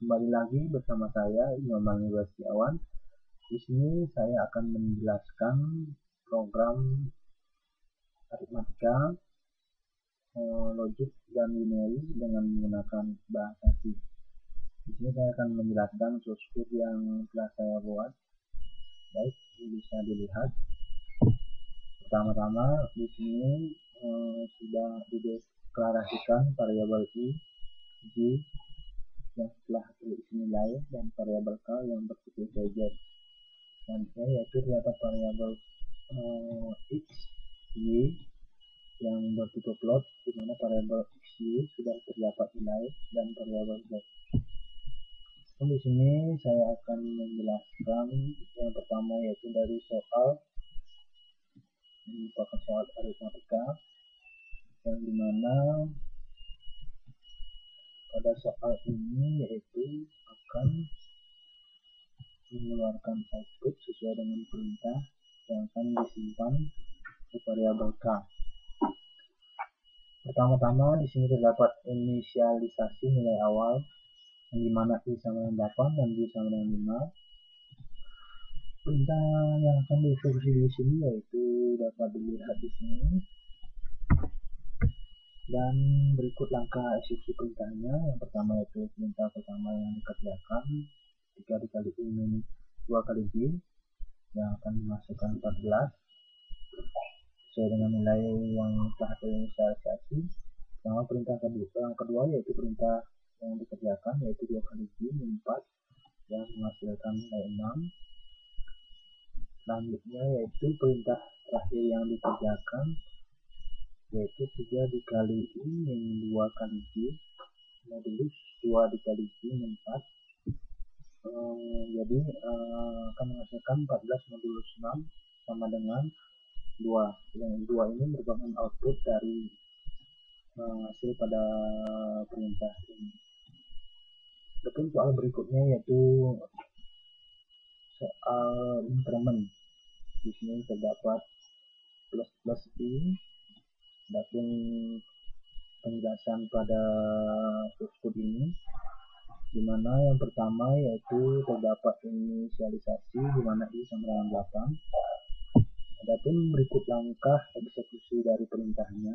Kembali lagi bersama saya Imam Setiawan. Di sini saya akan menjelaskan program aritmatika, logik dan binary dengan menggunakan bahasa C. Di sini saya akan menjelaskan source code yang telah saya buat. Baik, bisa dilihat. Pertama-tama di sini sudah dideklarasikan variabel I, J yang telah berisi nilai dan variabel K yang bertipe integer. Selanjutnya yaitu terdapat variabel X, Y yang bertipe float, di mana variabel X, Y sudah terdapat nilai dan variabel Z. Di sini saya akan menjelaskan yang pertama yaitu dari soal, ini merupakan soal aritmatika yang dimana pada soal ini yaitu akan mengeluarkan output sesuai dengan perintah yang akan disimpan di variabel K. Pertama-tama di sini terdapat inisialisasi nilai awal yang dimana I sama dengan 8 dan Y sama dengan 5. Perintah yang akan dieksekusi di sini yaitu dapat dilihat di sini. Dan berikut langkah eksekusi perintahnya. Yang pertama yaitu perintah pertama yang dikerjakan 3 dikali I min 2 kali J yang akan dimasukkan 14 sesuai dengan nilai yang telah terinisialisasi. Sama perintah yang kedua yaitu perintah yang dikerjakan yaitu 2 kali J min 4 yang menghasilkan nilai 6. Selanjutnya yaitu perintah terakhir yang dikerjakan yaitu 3 dikali I min 2 kali J modulus 2 dikali J min 4. Jadi akan menghasilkan 14 modulus 6 sama dengan 2. Yang 2 ini merupakan output dari hasil pada perintah ini. Adapun soal berikutnya yaitu soal increment. Di sini terdapat plus I. Adapun penjelasan pada source code ini, dimana yang pertama yaitu terdapat inisialisasi dimana I sama dengan 8. Adapun berikut langkah eksekusi dari perintahnya,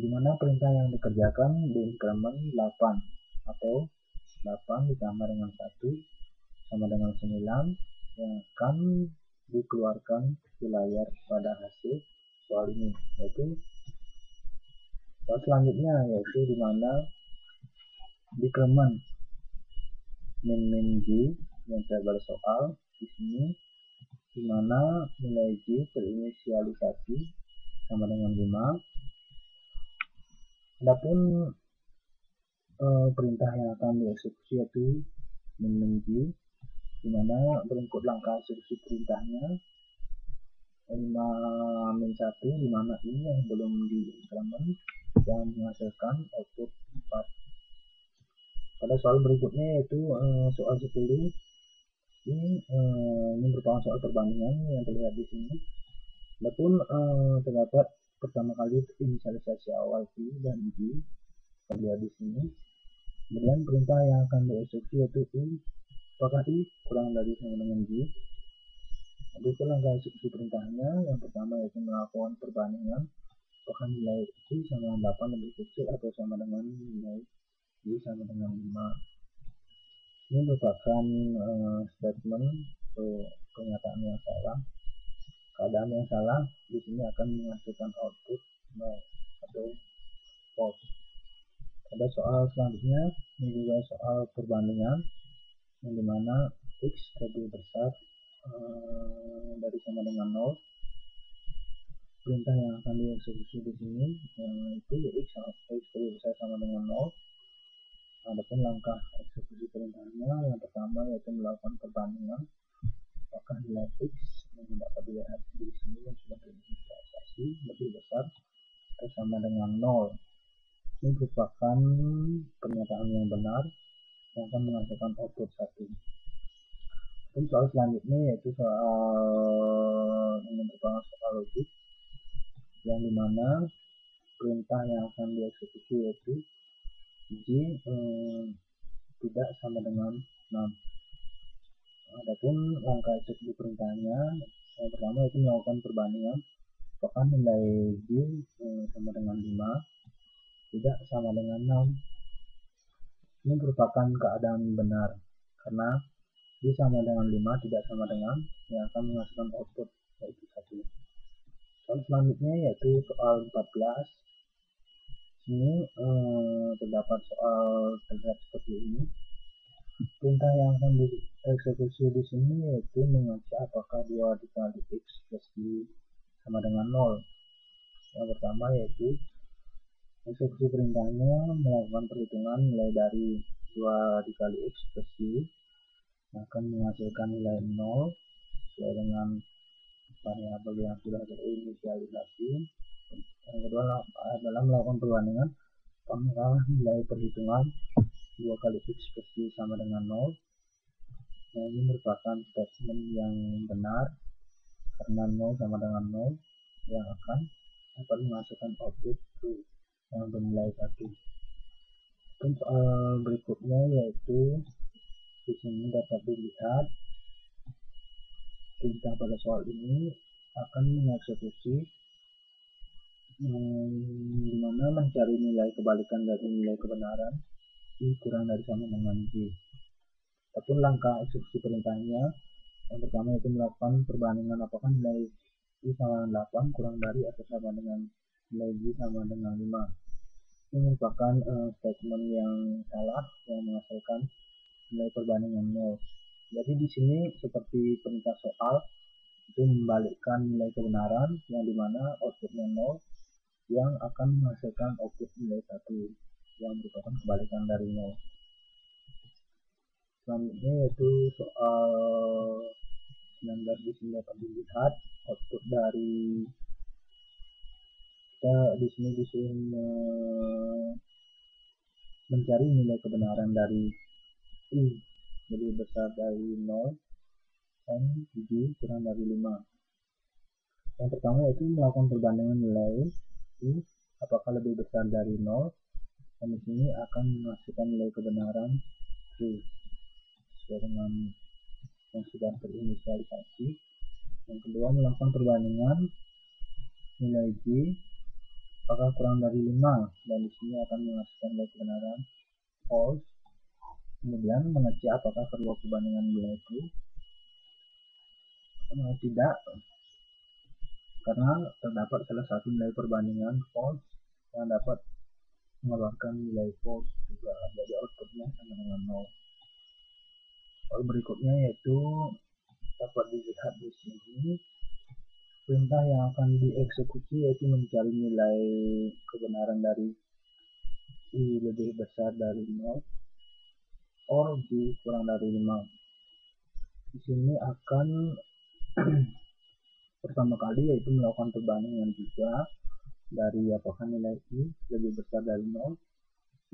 dimana perintah yang dikerjakan di increment 8 atau 8 ditambah dengan 1 sama dengan 9 yang akan dikeluarkan di layar pada hasil soal ini, yaitu soal selanjutnya yaitu dimana decrement min J yang variabel soal di sini, dimana nilai J terinisialisasi sama dengan 5. Adapun perintah yang akan dieksekusi yaitu min J, dimana berikut langkah eksekusi perintahnya 5 min 1 dimana ini yang belum di increment yang menghasilkan output 4. Pada soal berikutnya yaitu soal 10. Ini merupakan soal perbandingan yang terlihat di sini. Adapun terdapat pertama kali inisialisasi awal I dan J terlihat di sini. Kemudian perintah yang akan dieksekusi yaitu I, apakah I kurang dari sama dengan J. Berikut langkah eksekusi perintahnya. Yang pertama yaitu melakukan perbandingan apakah nilai I sama dengan 8 lebih kecil atau sama dengan nilai I sama dengan 5. Ini merupakan statement atau pernyataan yang salah. Keadaan yang salah di sini akan menghasilkan output 0 atau false. Pada soal selanjutnya ini juga soal perbandingan yang dimana X lebih besar dari sama dengan 0. Perintah yang akan dieksekusi di sini itu X lebih besar sama dengan 0. Adapun langkah eksekusi perintahnya yang pertama yaitu melakukan perbandingan apakah nilai X yang dapat dilihat di sini yang sudah terinisialisasi lebih besar atau sama dengan 0. Ini merupakan pernyataan yang benar yang akan menghasilkan output 1. Dan soal selanjutnya yaitu soal ini merupakan soal logik yang dimana perintah yang akan dieksekusi yaitu biji tidak sama dengan 6. Adapun langkah eksekusi perintahnya, yang pertama itu melakukan perbandingan apakah nilai J sama dengan 5 tidak sama dengan 6. Ini merupakan keadaan benar karena J sama dengan 5 tidak sama dengan yang akan menghasilkan output yaitu 1. Soal selanjutnya yaitu soal 14. Ini terdapat soal terlihat seperti ini. Perintah yang akan dieksekusi di sini yaitu mengecek apakah 2 dikali X plus Y sama dengan 0. Yang pertama yaitu eksekusi perintahnya melakukan perhitungan nilai dari 2 dikali X plus Y akan menghasilkan nilai 0 sesuai dengan variabel yang sudah terinisialisasi. Yang kedua adalah melakukan perbandingan apakah nilai perhitungan 2 kali X plus Y sama dengan 0. Nah, ini merupakan statement yang benar karena 0 sama dengan 0 yang akan dapat menghasilkan output true yang bernilai 1. Dan soal berikutnya yaitu di sini dapat dilihat perintah pada soal ini akan mengeksekusi dimana mencari nilai kebalikan dari nilai kebenaran I kurang dari sama dengan J. Ataupun langkah eksekusi perintahnya yang pertama itu melakukan perbandingan apakah nilai I sama dengan 8 kurang dari atau sama dengan nilai J sama dengan 5. Ini merupakan statement yang salah yang menghasilkan nilai perbandingan 0. Jadi di sini seperti perintah soal itu membalikkan nilai kebenaran yang dimana outputnya 0 yang akan menghasilkan output nilai 1 yang merupakan kebalikan dari 0. Selanjutnya yaitu soal 19. Di sini dapat dilihat output dari kita di sini disuruh mencari nilai kebenaran dari I lebih besar dari 0 dan J kurang dari 5. Yang pertama yaitu melakukan perbandingan nilai I apakah lebih besar dari 0 dan di sini akan menghasilkan nilai kebenaran true sesuai dengan yang sudah terinisialisasi. Yang kedua melakukan perbandingan nilai J apakah kurang dari 5 dan di sini akan menghasilkan nilai kebenaran false. Kemudian mengecek apakah kedua perbandingan nilai itu tidak karena terdapat salah satu nilai perbandingan false yang dapat mengeluarkan nilai false juga, jadi outputnya sama dengan 0. Soal berikutnya yaitu dapat dilihat di sini perintah yang akan dieksekusi yaitu mencari nilai kebenaran dari I lebih besar dari 0 or J kurang dari 5. Di sini akan pertama kali yaitu melakukan perbandingan juga dari apakah nilai I lebih besar dari 0.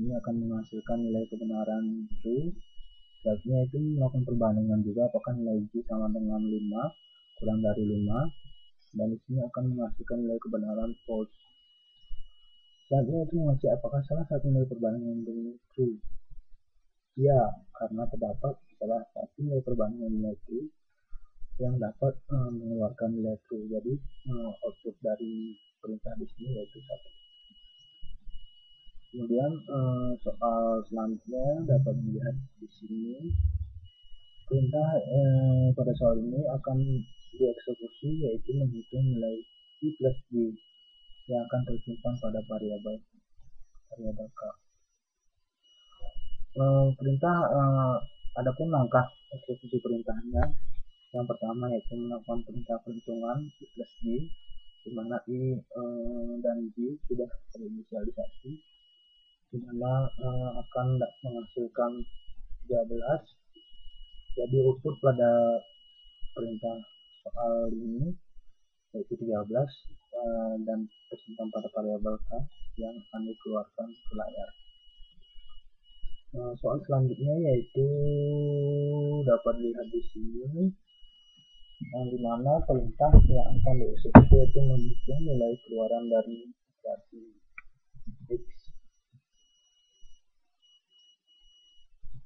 Ini akan menghasilkan nilai kebenaran true. Selanjutnya itu melakukan perbandingan juga apakah nilai J sama dengan 5 kurang dari 5 dan di sini akan menghasilkan nilai kebenaran false. Selanjutnya itu mengecek apakah salah satu nilai perbandingan ini true. Ya, karena terdapat salah satu nilai perbandingan nilai true yang dapat mengeluarkan nilai true. Jadi output dari perintah di sini yaitu 1. Kemudian soal selanjutnya dapat dilihat di sini perintah pada soal ini akan dieksekusi yaitu menghitung nilai I plus J yang akan tersimpan pada variabel K. Perintah adapun langkah eksekusi perintahnya yang pertama yaitu melakukan perintah perhitungan I plus J di mana I dan J sudah terinisialisasi di mana akan menghasilkan 13. Jadi output pada perintah soal ini yaitu 13 dan tersimpan pada variabel K yang akan dikeluarkan ke layar. Soal selanjutnya yaitu dapat dilihat di sini yang dimana perintah yang akan dieksekusi yaitu menghitung nilai keluaran dari operasi X.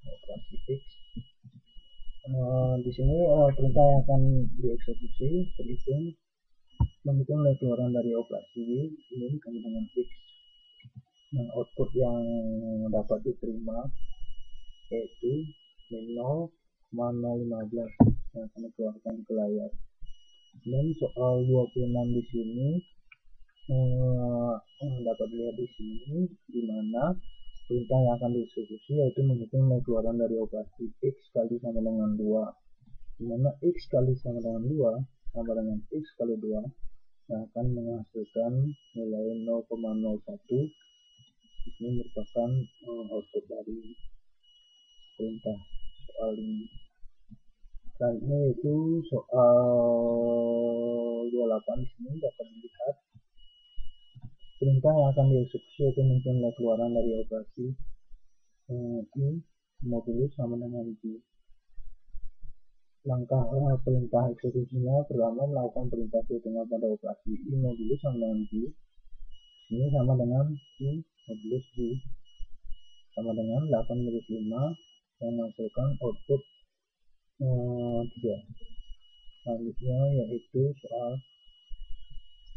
operasi X. Di sini perintah yang akan dieksekusi terhitung menghitung nilai keluaran dari operasi ini sama dengan X. Nah, output yang dapat diterima yaitu 0,015 yang akan dikeluarkan ke layar. Dan soal 26 di sini dapat dilihat di sini, di mana perintah yang akan dieksekusi yaitu menghitung nilai keluaran dari operasi X kali sama dengan 2, di mana X kali sama dengan 2 sama dengan X kali 2 yang akan menghasilkan nilai 0,01. Ini merupakan output dari perintah soal ini. Selanjutnya yaitu soal 28 di sini dapat dilihat perintah yang akan dieksekusi yaitu menghitung nilai keluaran dari operasi I modulus sama dengan J. Langkah perintah eksekusinya pertama melakukan perintah perhitungan pada operasi I modulus sama dengan J. Ini sama dengan I modulus J sama dengan 8-5 yang menghasilkan output 3. Selanjutnya yaitu soal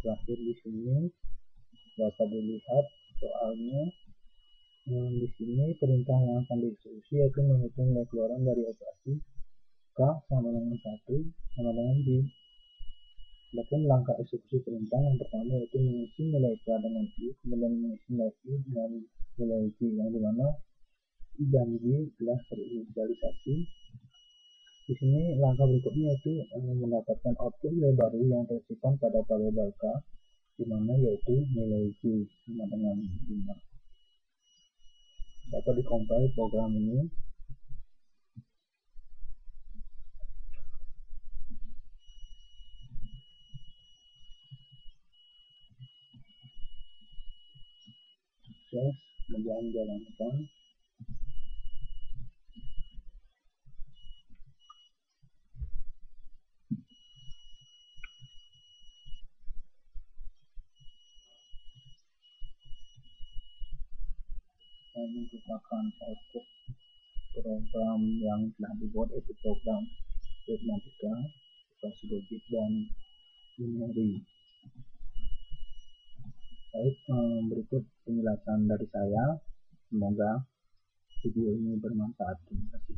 terakhir di sini dapat dilihat soalnya di sini perintah yang akan dieksekusi yaitu menghitung nilai keluaran dari operasi K sama dengan 1 sama dengan B. Adapun langkah eksekusi perintah yang pertama yaitu mengisi nilai K dengan I, kemudian mengisi nilai I dengan nilai J, yang dimana I dan J telah terinisialisasi. Di sini langkah berikutnya yaitu mendapatkan output nilai baru yang tersimpan pada variabel K, di mana yaitu nilai J sama dengan 5. Dapat dikompil program ini. Sukses menjalankan. Ini merupakan output program yang telah dibuat, yaitu program aritmatika, operasi logik, dan binary. Baik, berikut penjelasan dari saya. Semoga video ini bermanfaat. Terima kasih.